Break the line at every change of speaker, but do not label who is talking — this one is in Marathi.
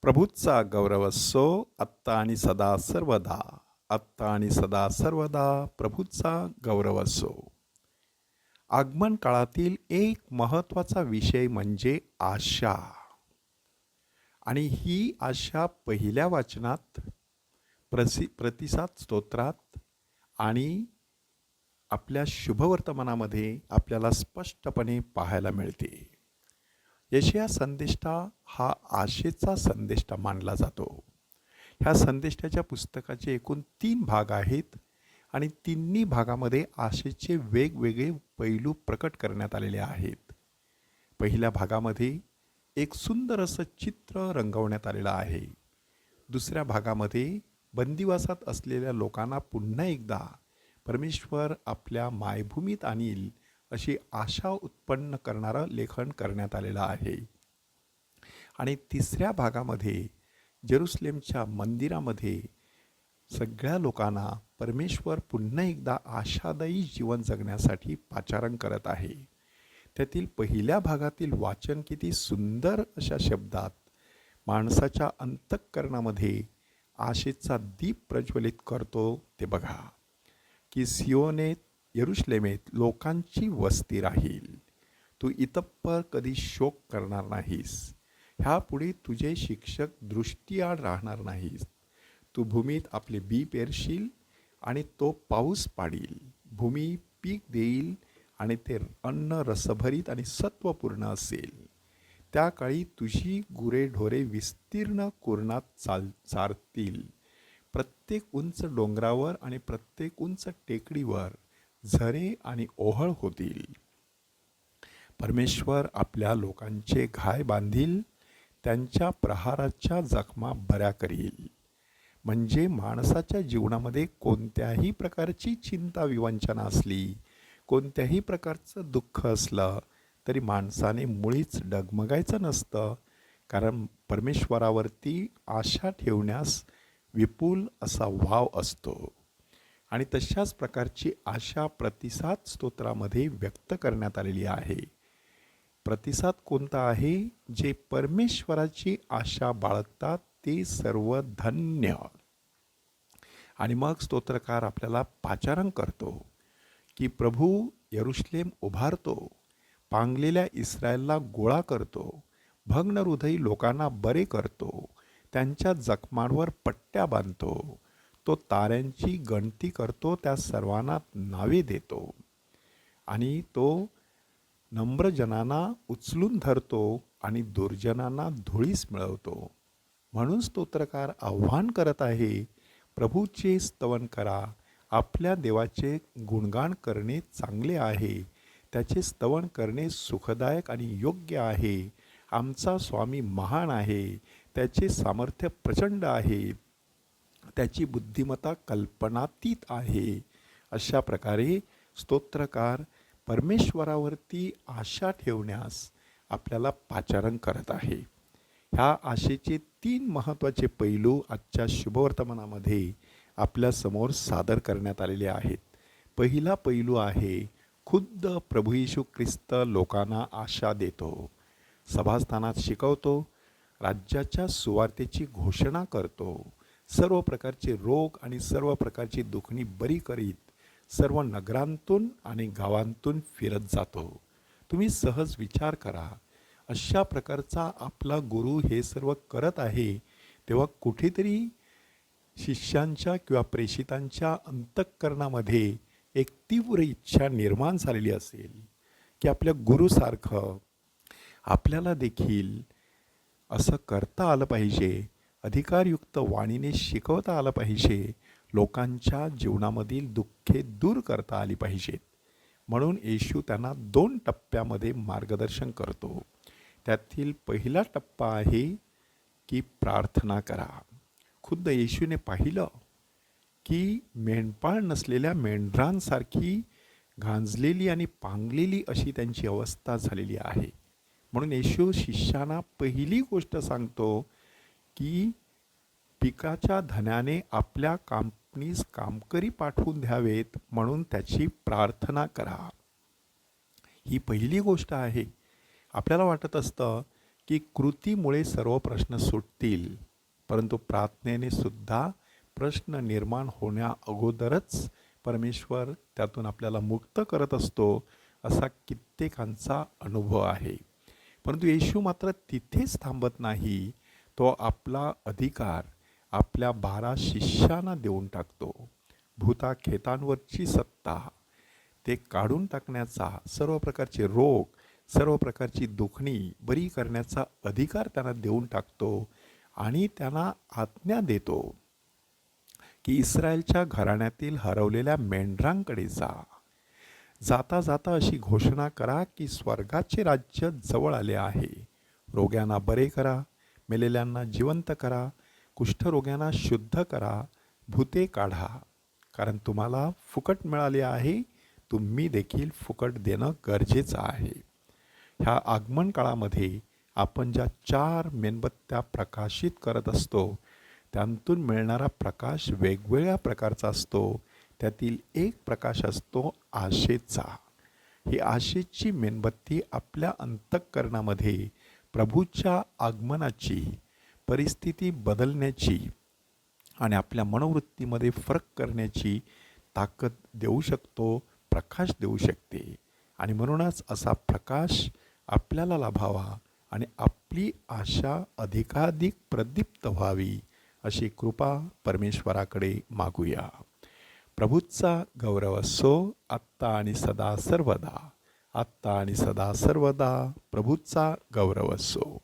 प्रभूचा गौरव असो आत्ता आणि सदा सर्वदा. आत्ता आणि सदा सर्वदा प्रभूचा गौरव असो. आगमन काळातील एक महत्त्वाचा विषय म्हणजे आशा. आणि ही आशा पहिल्या वाचनात प्रतिसाद स्तोत्रात आणि आपल्या शुभवर्तमानामध्ये आपल्याला स्पष्टपणे पाहायला मिळते. यशया संदेष्टा हा आशेचा संदेष्टा मानला जातो. ह्या संदेष्टाच्या पुस्तकाचे एकूण 3 भाग आहेत आणि तिन्ही भागामध्ये आशेचे वेगवेगळे पैलू प्रकट करण्यात आलेले आहेत. पहिल्या भागामध्ये एक सुंदर असं चित्र रंगवण्यात आलेलं आहे. दुसऱ्या भागामध्ये बंदिवासात असलेल्या लोकांना पुन्हा एकदा परमेश्वर आपल्या मायभूमीत आणील अशी आशा उत्पन्न करणारं लेखन करण्यात आलेलं आहे. आणि तिसऱ्या भागामध्ये जेरुसलेमच्या मंदिरामध्ये सगळ्या लोकांना परमेश्वर पुन्हा एकदा आशादायी जीवन जगण्यासाठी पाचारण करत आहे. त्यातील पहिल्या भागातील वाचन किती सुंदर अशा शब्दात माणसाच्या अंतःकरणामध्ये आशेचा दीप प्रज्वलित करतो ते बघा. की सियोनेत यरुशलेमेत लोकांची वस्ती राहील. तू इतप्पर कधी शोक करणार नाहीस. ह्यापुढे तुझे शिक्षक दृष्टीआड राहणार नाहीस. तू भूमीत आपले बी पेरशील आणि तो पाऊस पाडील. भूमी पीक देईल आणि ते अन्न रसभरीत आणि सत्वपूर्ण असेल. त्या काळी तुझी गुरेढोरे विस्तीर्ण कुरणात चारतील. प्रत्येक उंच डोंगरावर आणि प्रत्येक उंच टेकडीवर झरे आणि ओहळ होतील. परमेश्वर आपल्या लोकांचे घाय बांधील, त्यांच्या प्रहाराच्या जखमा बऱ्या करील. म्हणजे माणसाच्या जीवनामध्ये कोणत्याही प्रकारची चिंता विवंचना असली, कोणत्याही प्रकारचं दुःख असलं तरी माणसाने मुळीच डगमगायचं नसतं. कारण परमेश्वरावरती आशा ठेवण्यास विपुल असा वाव असतो. आणि तशाच प्रकारची आशा प्रतिसाद स्तोत्रामध्ये व्यक्त करण्यात आलेली आहे. प्रतिसाद कोणता आहे? जे परमेश्वराची आशा बाळगतात ते सर्व धन्य. आणि मग स्तोत्रकार आपल्याला पाचारण करतो की प्रभू यरुशलेम उभारतो, पांगलेल्या इस्रायलला गोळा करतो, भग्न हृदयी लोकांना बरे करतो, त्यांच्या जखमांवर पट्ट्या बांधतो, तो ताऱ्यांची गणती करतो, त्या सर्वांना नावे देतो आणि तो नम्रजनांना उचलून धरतो आणि दुर्जनांना धुळीस मिळवतो. म्हणून स्तोत्रकार आव्हान करत आहे, प्रभूचे स्तवन करा. आपल्या देवाचे गुणगान करणे चांगले आहे. त्याचे स्तवन करणे सुखदायक आणि योग्य आहे. आमचा स्वामी महान आहे. त्याचे सामर्थ्य प्रचंड आहे. त्याची बुद्धिमत्ता कल्पनातीत आहे. अशा प्रकारे स्तोत्रकार परमेश्वरावरती आशा ठेवण्यास आपल्याला पाचारण करत आहे. ह्या आशेचे 3 महत्त्वाचे पैलू आजच्या शुभवर्तमानामध्ये आपल्यासमोर सादर करण्यात आलेले आहेत. पहिला पैलू आहे, खुद्द प्रभू येशू ख्रिस्त लोकांना आशा देतो, सभास्थानात शिकवतो, राज्याच्या सुवार्तेची घोषणा करतो, सर्व प्रकारचे रोग आणि सर्व प्रकारची दुखणी बरी करीत सर्व नगरांतून आणि गावांतून फिरत जातो. तुम्ही सहज विचार करा, अशा प्रकारचा आपला गुरु हे सर्व करत आहे तेव्हा कुठेतरी शिष्यांच्या किंवा प्रेषितांच्या अंतःकरणामध्ये एक तीव्र इच्छा निर्माण झालेली असेल की आपल्या गुरुसारखं आपल्याला देखील असं करता आलं पाहिजे, अधिकारयुक्त वाणीने शिकवता आलं पाहिजे, लोकांच्या जीवनामधील दुःखे दूर करता आली पाहिजेत. म्हणून येशू त्यांना 2 टप्प्यामध्ये मार्गदर्शन करतो. त्यातील पहिला टप्पा आहे की प्रार्थना करा. खुद्द येशूने पाहिलं की मेंढपाळ नसलेल्या मेंढरांसारखी गांजलेली आणि पांगलेली अशी त्यांची अवस्था झालेली आहे. म्हणून येशू शिष्यांना पहिली गोष्ट सांगतो की पिकाच्या धन्याने आपल्या कंपनीस कामकरी पाठवून द्यावेत म्हणून त्याची प्रार्थना करा. ही पहिली गोष्ट आहे. आपल्याला वाटत असतं की कृतीमुळे सर्व प्रश्न सुटतील, परंतु प्रार्थनेने सुद्धा प्रश्न निर्माण होण्या अगोदरच परमेश्वर त्यातून आपल्याला मुक्त करत असतो, असा कित्येकांचा अनुभव आहे. परंतु येशू मात्र तिथेच थांबत नाही. तो आपला अधिकार आपल्या 12 शिष्यांना देऊन टाकतो. भूताखेतांवरची सत्ता, ते काढून टाकण्याचा, सर्व प्रकारचे रोग, सर्व प्रकारची दुखणी बरी करण्याचा अधिकार त्यांना देऊन टाकतो आणि त्यांना आज्ञा देतो की इस्रायलच्या घराण्यातील हरवलेल्या मेंढरांकडे जा. जाता जाता अशी घोषणा करा की स्वर्गाचे राज्य जवळ आले आहे. रोग्यांना बरे करा, मेलेल्यांना जिवंत करा, कुष्ठरोग्यांना शुद्ध करा, भूते काढा. कारण तुम्हाला फुकट मिळाले आहे, तुम्ही देखील फुकट देणं गरजेचं आहे. ह्या आगमन काळामध्ये आपण ज्या 4 मेणबत्त्या प्रकाशित करत असतो, त्यांतून मिळणारा प्रकाश वेगवेगळ्या प्रकारचा असतो. त्यातील एक प्रकाश असतो आशेचा. ही आशेची मेणबत्ती आपल्या अंतःकरणामध्ये प्रभूच्या आगमनाची, परिस्थिती बदलण्याची आणि आपल्या मनोवृत्तीमध्ये फरक करण्याची ताकद देऊ शकतो, प्रकाश देऊ शकते. आणि म्हणूनच असा प्रकाश आपल्याला लाभावा आणि आपली आशा अधिकाधिक प्रदीप्त व्हावी, अशी कृपा परमेश्वराकडे मागूया. प्रभूचा गौरव असो, आत्ता आणि सदा सर्वदा. आत्ता आणि सदा सर्वदा प्रभूचा गौरव असो.